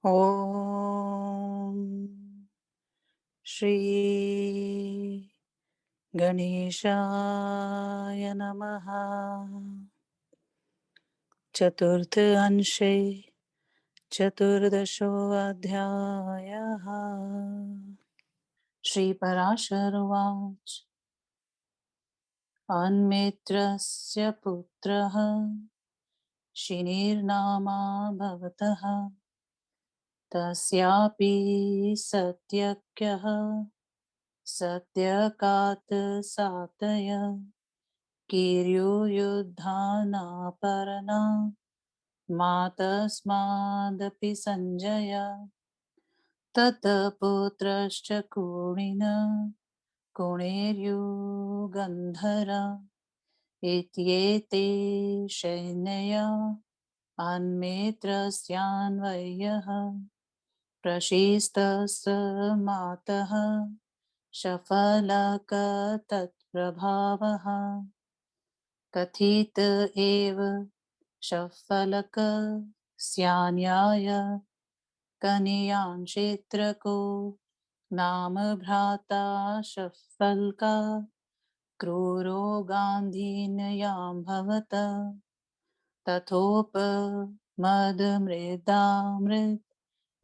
ॐ श्री गणेशाय नमः। चतुर्थ अंशे चतुर्दशोऽध्यायः। श्रीपराशर उवाच। अन्मित्रस्य पुत्रः शिनिर्नामा भवतः, तस्यापि सत्यक्यः सत्यकात् सातय कीर्यो युद्धानापरना मातस्मादपि सञ्जय। ततः पुत्रश्च कुणिन कुणेर्युगन्धर इत्येते सैन्यया अन्मित्रस्यान्वयः। प्रशिस्तस्य मातः सफलक तत्प्रभावः, कथित एव सफलक स्यान्याय कनियाञ्चित्रको नाम भ्राता सफलका क्रूरो गान्धीनयाम्भवत्। तथोपमदमृदामृत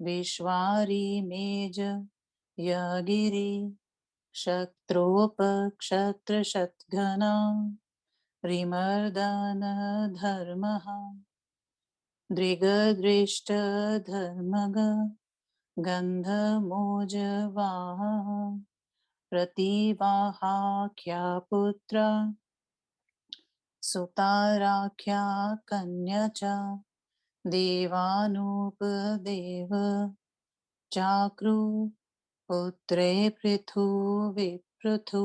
विश्वारिमेज यगिरि शत्रोपक्षत्रशतघ्ना रिमर्दनधर्मः दृगदृष्टधर्मग गन्धमोजवाः प्रतिवाहाख्या पुत्रा सुताराख्या कन्या च देवानुपदेव चाक्रु पुत्रे पृथुविपृथु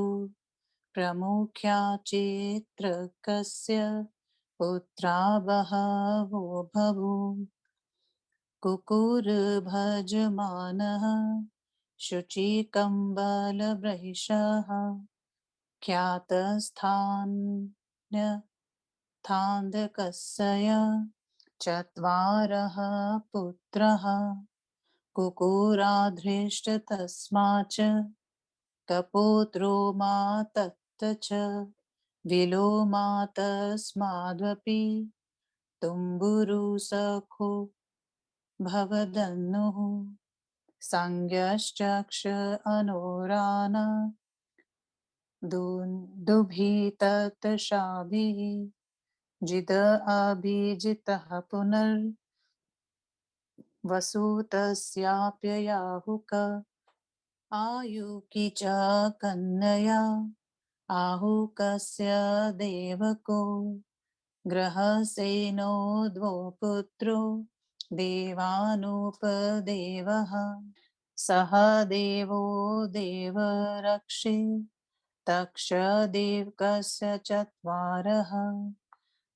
प्रमुख्या चित्रकस्य पुत्रा बहवो बभूव। कुकुरभजमानः शुचिकम्बलबहिषः ख्यातस्थानकस्य चत्वारः पुत्रः कुकुराधृष्टतस्माच्च कपोत्रो मातत्त च विलोमातस्माद्वपि तुम्बुरुसखो भवदन्नुः संज्ञश्चक्ष अनोराना दुभिततशाभिः जिद अभिजितः पुनर्वसुतस्याप्ययाहुक आयुकि च कन्यया आहुकस्य देवको ग्रहसेनो द्वौ पुत्रो देवानुपदेवः सह देवो देवरक्षे तक्षदेवकस्य चत्वारः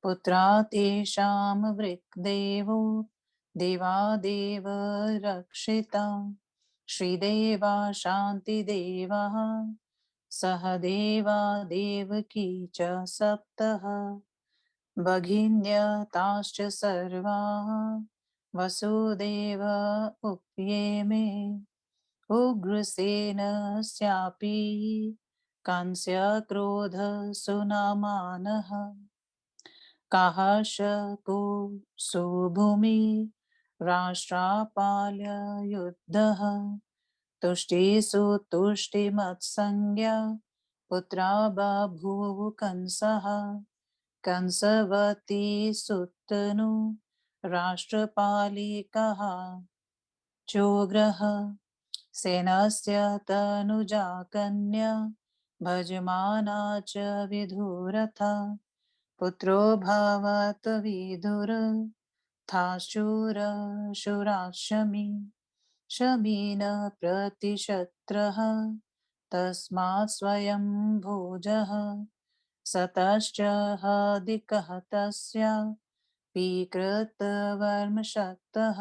पुत्रा तेषां वृक्देवो देवादेव रक्षिता श्रीदेवा शान्तिदेवः सह देवा देवकी च सप्तः भगिन्यताश्च सर्वाः वसुदेव उप्येमे उग्रसेनस्यापि कंस्य क्रोधसुनामानः काहशको सुभूमि राष्ट्रापालयुद्धः तुष्टिसु तुष्टिमत्संज्ञा पुत्रा बभूव कंसः कंसवती सुतनु राष्ट्रपालिकः चोग्रः सेनस्य तनुजा कन्या भजमाना च विधुरथा पुत्रो भवत विदुर थाशूर शूराशमी शमीन प्रतिशत्रः तस्मात् स्वयं भोजः सतश्च हदिकः तस्य विकृतवर्मशक्तः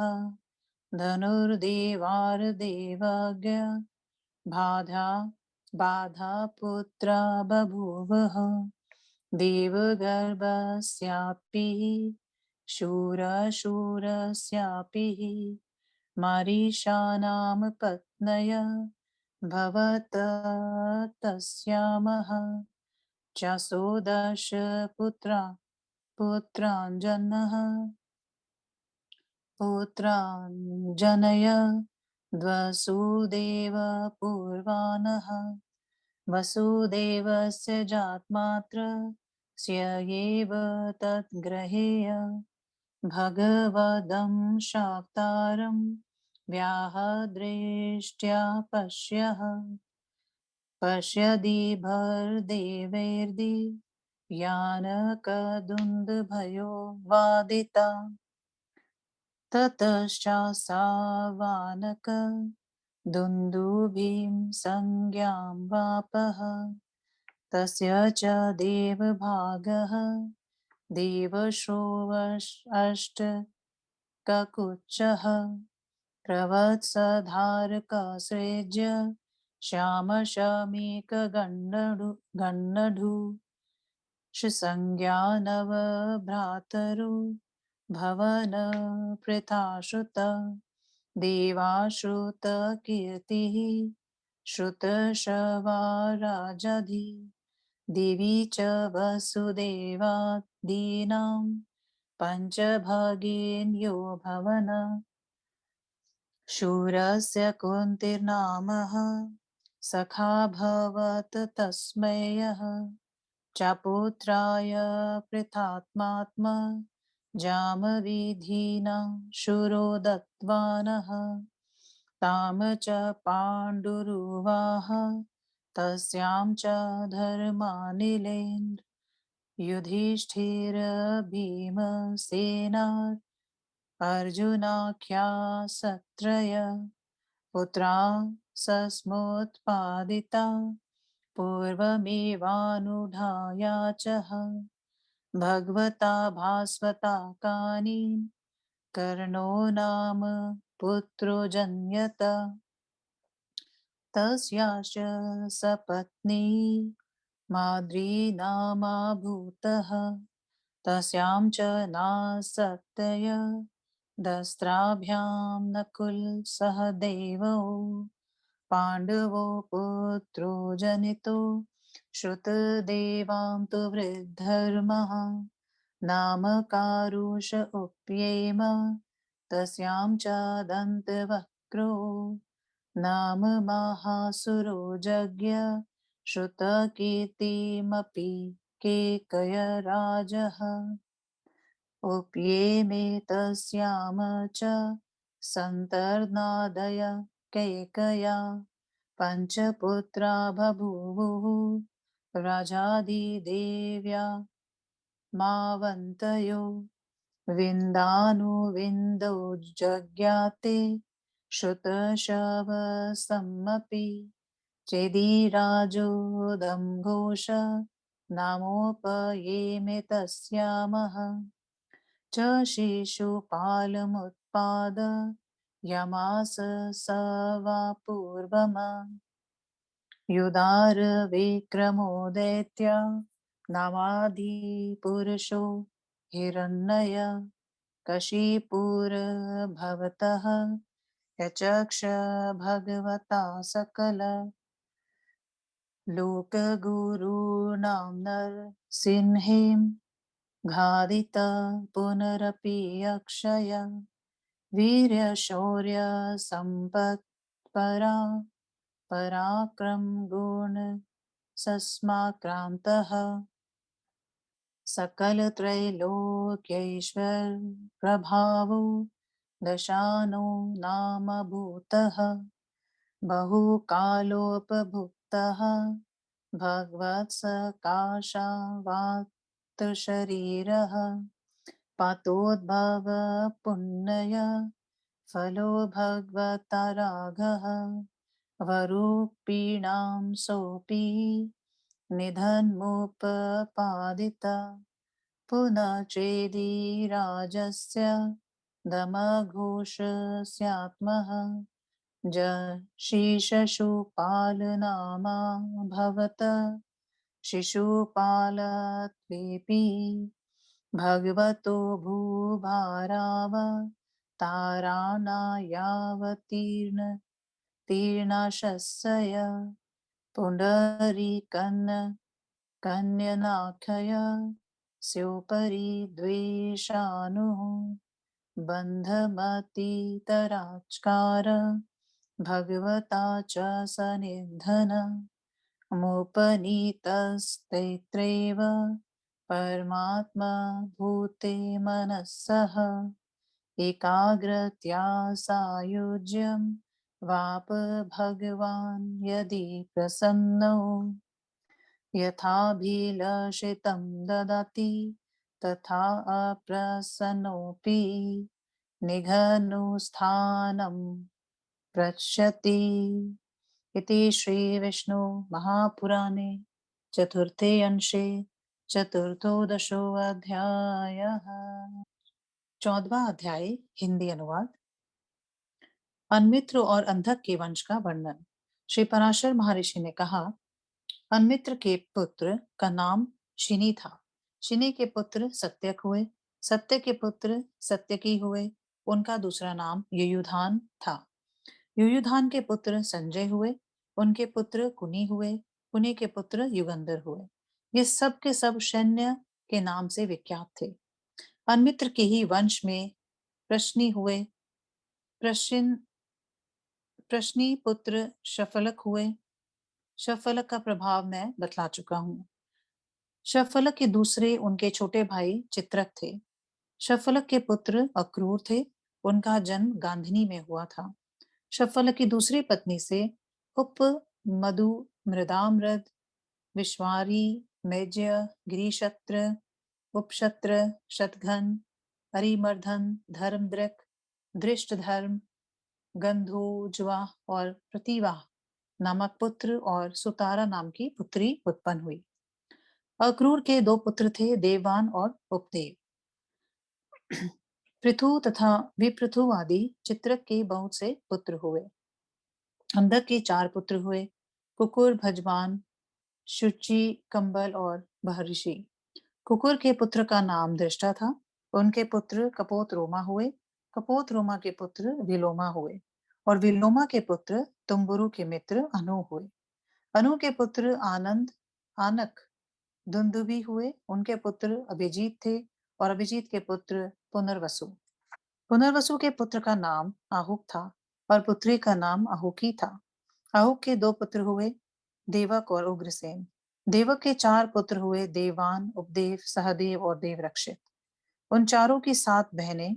धनुर्देवार्देवज्ञ बाधा बाधा पुत्रा बभूवः देवगर्भस्यापि शूरशूरस्यापि मरीषाणां पत्न्य भवत तस्यामः चसोदश पुत्राञ्जनः पुत्राञ्जनय वसुदेव पूर्वानः वसुदेवस्य जातमात्रस्य एव तद्ग्रहेय भगवदं शाक्तारं व्याहदृष्ट्या पश्यदि भर्देवैर्दि यानकदुन्दुभयो वादिता ततश्चासावानक दुन्दुभिं संज्ञां वापः तस्य च देवभागः देवश्रोवष्टककुच्चः प्रवत्सधारकसृज्य श्यामशमीकगण्डढु संज्ञा नवभ्रातरु भवन पृथाश्रुत देवाश्रुतकीर्तिः श्रुतश्रवा राजधि दिवि च वसुदेवादीनां पञ्चभगिन्यो भवन शूरस्य कुन्तिर्नामः सखाभवत् तस्मै यः च पुत्राय पृथात्मात्मा जामविधिना शूरो दत्तवानः ताम च पाण्डुरुवाह तस्यां च धर्मानिलेन्द्र युधिष्ठिरभीमसेनार् अर्जुनाख्या सत्रय पुत्रा सस्मोत्पादिता पूर्वमेवानुढायाचः भगवता भास्वता कानीन् कर्णो नाम पुत्रो जन्यत तस्याश्च सपत्नी माद्री नामाभूतः तस्यां च नासक्तय दस्त्राभ्यां नकुलसहदेवौ पाण्डवो पुत्रो जनितो श्रुतदेवां तु वृद्धर्मः नाम कारुष उप्येम तस्यां च दन्तवक्रो नाम महासुरो जज्ञ श्रुतकीर्तिमपि केकयराजः उप्येमे तस्याम च सन्तर्नादय कैकया पञ्चपुत्रा बभूवुः राजादिदेव्या मावन्तयो विन्दानुविन्दौ जज्ञाते श्रुतशवसमपि चेदीराजोदम्घोष नामोपयेमे तस्यामः च शिशुपालमुत्पाद यमास स वा पूर्वमा युधार विक्रमो दैत्या नामादिपुरुषो हिरण्यय कशीपुरभवतः यचक्ष भगवता सकल लोकगुरूणां नरसिंहें घादित पुनरपि अक्षय वीर्यशौर्यसम्पत्परा पराक्रम गुण सस्माक्रान्तः सकलत्रैलोक्यैश्वर प्रभावो दशानो नाम भूतः बहुकालोपभुक्तः भगवत्सकाशावात् शरीरः पातोद्भव पुण्य फलो भगवता राघः वरूपीणां सोऽपि निधनमुपपादित पुनः चेदीराजस्य दमघोषस्यात्मः शीशशुपालनामा भवत शिशुपालत्वेऽपि भगवतो भूभाराव तारानायावतीर्ण तीर्णाशस्य पुण्डरीकन् कन्यनाखय स्योपरि द्वेषानुः बन्धमतीतराचकार भगवता च सनिधन मुपनीतस्तैत्रैव परमात्मा भूते मनसः एकाग्रतया सायुज्यं वाप भगवान् यदि प्रसन्नो यथाभिलषितं ददाति तथा अप्रसन्नोऽपि निघनुस्थानं पृच्छति। इति श्री विष्णु महापुराणे चतुर्थे अंशे चतुर्थोदशो अध्यायः। 14वां अध्याय हिंदी अनुवाद। अन्मित्र और अंधक के वंश का वर्णन। श्री पराशर महर्षि ने कहा, अन्मित्र के पुत्र का नाम शिनी था। शिनी के पुत्र सत्यक हुए। सत्य के पुत्र सत्यकी हुए। उनका दूसरा नाम युयुधान था। युयुधान के पुत्र संजय हुए। उनके पुत्र कुनी हुए। कुनी के पुत्र युगंधर हुए। ये सब के सब सैन्य के नाम से विख्यात थे। अन्मित्र के ही वंश में प्रश्नी हुए। प्रश्नी पुत्र शफलक हुए। शफलक का प्रभाव मैं बतला चुका हूँ। शफलक के दूसरे उनके छोटे भाई चित्रक थे। शफलक के पुत्र अक्रूर थे। उनका जन्म गांधिनी में हुआ था। शफलक की दूसरी पत्नी से उप मधु मृदामृद विश्वारी मेज्य गिरीशत्र उपशत्र शतघन अरिमर्धन धर्मद्रक धृष्टधर्म गंधोज्वा और प्रतिवाह नामक पुत्र और सुतारा नाम की पुत्री उत्पन्न हुई। अक्रूर के दो पुत्र थे, देववान और उपदेव। पृथु तथा विपृथु आदि चित्रक के बहुत से पुत्र हुए। अंधक के 4 पुत्र हुए, कुकुर भजवान शुचि कंबल और महर्षि। कुकुर के पुत्र का नाम दृष्टा था। उनके पुत्र कपोत रोमा हुए। कपोत रोमा के पुत्र विलोमा हुए और विलोमा के पुत्र तुम्बुरु के मित्र अनु हुए। अनु के पुत्र आनंद आनक दुंदुभि हुए। उनके पुत्र अभिजीत थे और अभिजीत के पुत्र पुनर्वसु। पुनर्वसु के पुत्र का नाम आहुक था और पुत्री का नाम आहुकी था। आहुक के 2 पुत्र हुए, देवक और उग्रसेन। देवक के 4 पुत्र हुए, देवान उपदेव सहदेव और देवरक्षित। उन चारों की 7 बहनें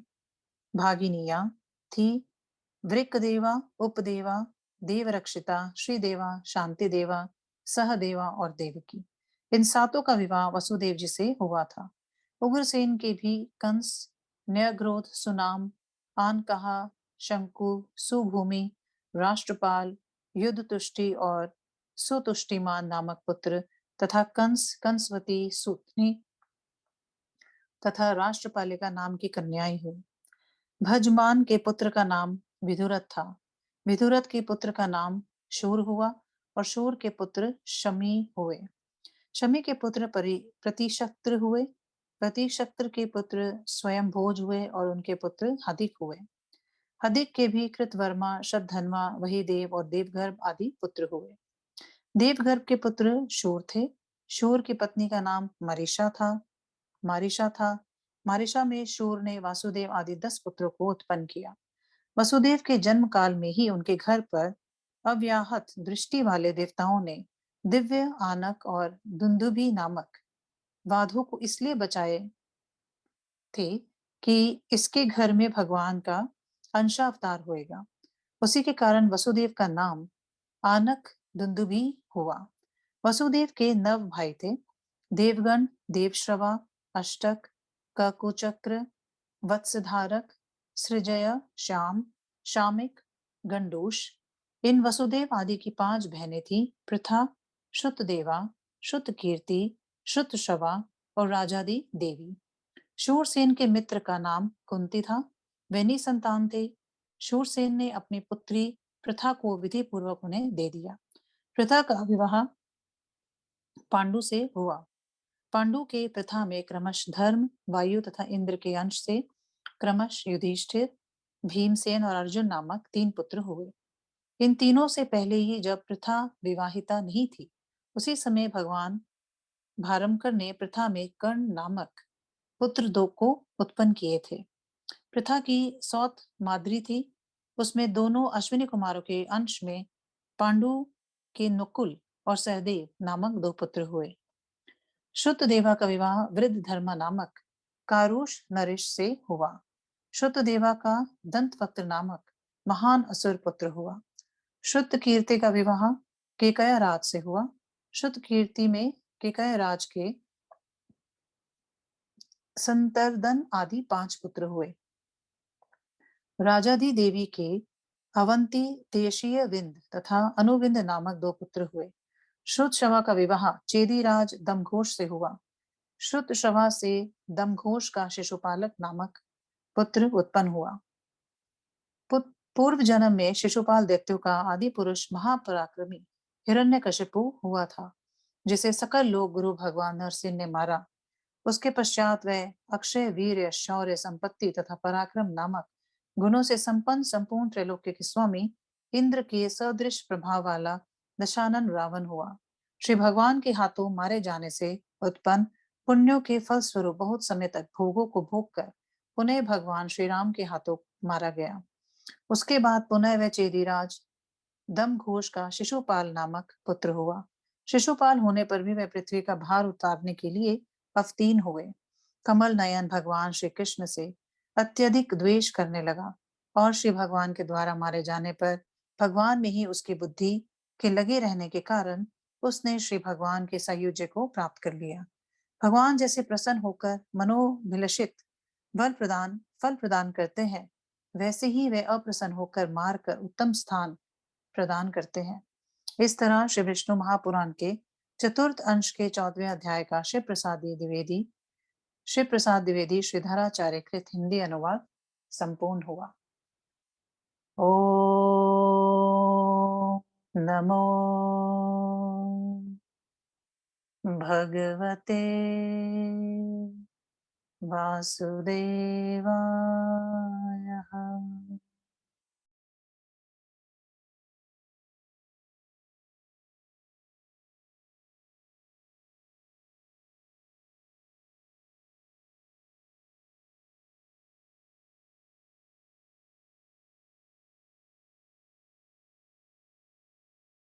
भागिनियां थी, वृकदेवा उपदेवा देवरक्षिता श्रीदेवा शांतिदेवा सहदेवा और देवकी। इन 7 का विवाह वसुदेव जी से हुआ था। उग्रसेन के भी कंस न्यग्रोध सुनाम आन कहा शंकु सुभूमि राष्ट्रपाल युद्ध तुष्टि और सुतुष्टिमान नामक पुत्र तथा कंस कंसवती सुतनी तथा राष्ट्रपालिका नाम की कन्याएं हुई। भजमान के पुत्र का नाम विधुरथ था। विधुरथ के पुत्र का नाम शूर हुआ और शूर के पुत्र शमी हुए। शमी के पुत्र प्रतिशक्र हुए। प्रतिशक्र के पुत्र स्वयं भोज हुए और उनके पुत्र हदिक हुए। हदिक के भी कृतवर्मा शतधन्वा वही देव और देवगर्भ आदि पुत्र हुए। देवगर्भ के पुत्र शूर थे। शूर की पत्नी का नाम मरीषा था। मारिशा में शूर ने वासुदेव आदि 10 पुत्रों को उत्पन्न किया। वसुदेव के जन्म काल में ही उनके घर पर अव्याहत दृष्टि वाले देवताओं ने दिव्य आनक और दुंदुभि नामक वाधों को इसलिए बचाए थे कि इसके घर में भगवान का अंशावतार होएगा। उसी के कारण वसुदेव का नाम आनक दुंदुभि हुआ। वसुदेव के 9 भाई थे, देवगण देवश्रवा अष्टक ककुचक्र वत्सधारक सृजय श्याम शामिक गंडूष। इन वसुदेव आदि की 5 बहनें थी, पृथा श्रुतदेवा श्रुतकीर्ति श्रुतश्रवा और राजादि देवी। शूरसेन के मित्र का नाम कुंती था। वे निसंतान थे। शूरसेन ने अपनी पुत्री प्रथा को विधि पूर्वक उन्हें दे दिया। प्रथा का विवाह पांडु से हुआ। पांडु के प्रथा में क्रमश धर्म वायु तथा इंद्र के अंश से क्रमश युधिष्ठिर भीमसेन और अर्जुन नामक 3 पुत्र हुए। इन तीनों से पहले ही जब प्रथा विवाहिता नहीं थी, उसी समय भगवान भारमकर ने प्रथा में कर्ण नामक पुत्र 2 को उत्पन्न किए थे। प्रथा की सौत माद्री थी। उसमें दोनों अश्विनी कुमारों के अंश में पांडु के नकुल और सहदेव नामक 2 पुत्र हुए। श्रुतदेवा का विवाह वृद्धधर्मा नामक कारुष नरेश से हुआ। श्रुतदेवा का दंतवक्त्र नामक महान असुर पुत्र हुआ। श्रुत कीर्ति का विवाह केकया राज से हुआ। श्रुत कीर्ति में केकया राज के संतर्दन आदि 5 पुत्र हुए। राजाधि देवी के अवंती देशीय विंद तथा अनुविंद नामक 2 पुत्र हुए। श्रुत शवा का विवाह चेदीराज दमघोष से हुआ। श्रुत शवा से दमघोष का शिशुपालक नामक पुत्र उत्पन्न हुआ। पूर्व जन्म में शिशुपाल दैत्यों का आदि पुरुष महापराक्रमी हिरण्यकशिपु हुआ था, जिसे सकल लोक गुरु भगवान नरसिंह ने मारा। उसके पश्चात वह अक्षय वीर्य शौर्य संपत्ति तथा पराक्रम नामक गुणों से संपन्न संपूर्ण त्रैलोक्य के स्वामी इंद्र के सदृश प्रभाव वाला दशानन रावण हुआ। श्री भगवान के हाथों मारे जाने से उत्पन्न पुण्यों के फल स्वरूप बहुत समय तक भोगों को भोग कर पुनः भगवान श्री राम के हाथों मारा गया। उसके बाद पुनः वह चेदीराज दमघोष का शिशुपाल नामक पुत्र हुआ। शिशुपाल होने पर भी वह पृथ्वी का भार उतारने के लिए अवतीर्ण हुए। कमल नयन भगवान श्री कृष्ण से अत्यधिक द्वेष करने लगा और श्री भगवान के द्वारा मारे जाने पर भगवान में ही उसकी बुद्धि के लगे रहने के कारण उसने श्री भगवान के सायुज्य को प्राप्त कर लिया। भगवान जैसे प्रसन्न होकर मनोभिलषित फल प्रदान करते हैं, वैसे ही वे अप्रसन्न होकर मार कर उत्तम स्थान प्रदान करते हैं। इस तरह श्री विष्णु महापुराण के चतुर्थ अंश के 14वें अध्याय का शिव प्रसाद द्विवेदी श्रीधराचार्य कृत हिंदी अनुवाद संपूर्ण हुआ। ओ नमो भगवते वासुदेवाय।